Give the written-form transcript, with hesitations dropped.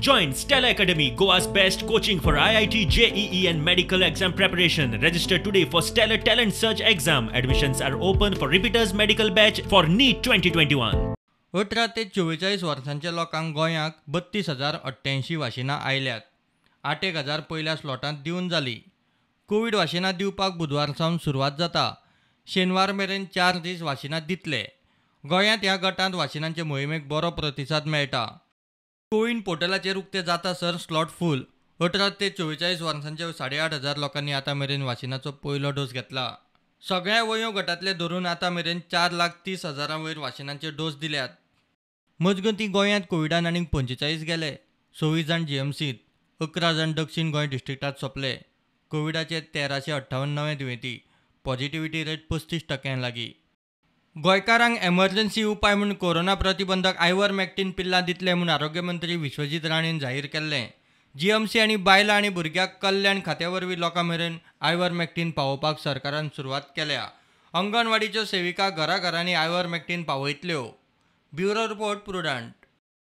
Join Stella Academy, Goa's best coaching for IIT, JEE and medical exam preparation. Register today for Stellar Talent Search exam. Admissions are open for repeaters medical batch for NEET 2021. 18 ते 44 वर्सांच्या लोकांक गोंयाक 32,088 वाशिनां आयल्यात. 8,000 पयल्या स्लॉटांत दिवन जाली. Covid वाशिनां दिवपाक बुधवारसावन सुरवात जाता. शेनवार मेरेन 4 दीस वाशिनां दितले. गोंयांत ह्या गटांत वाशिनांचे मोहिमेक बरो प्रतिसाद मेळटा. कोविन पोर्टलाचेर उक्ते जातासर स्लॉट फूल. 18 ते 44 वर्सांच्या 8,500 लोकांनी आतां मेरेन वाशिनाचो पयलो डोस घेतला. सगळ्या वयो गटांतले धरून आतां मेरेन 4,30,000 वयर वाशिनांचे डोस दिल्यात. मजगतीं गोंयांत कोविडान आनीक 45 गेले. 26 जाण जीएमसीत, 11 जाण दक्षिण गोंय डिस्ट्रिक्टात सोंपले. कोविडाचे 1358 नवे दुयेंती. पॉझिटिव्हिटी रेट 35% लागीं. गोंयकारांक एमर्जन्सी उपाय म्हूण कोरोना प्रतिबंधक आयव्हरमॅक्टिन पिल्लां दितले म्हूण आरोग्य मंत्री विश्वजीत राणेन जाहीर केल्लें. जीएमसी आनी बायलां आनी भुरग्यां कल्याण खात्या वरवीं लोकां मेरेन आयव्हरमॅक्टिन पावोवपाक सरकारान सुरवात केल्या. अंगणवाडीच्यो सेविका घराघरांनी आयव्हरमॅक्टिन पावयतल्यो. Bureau report, prudent.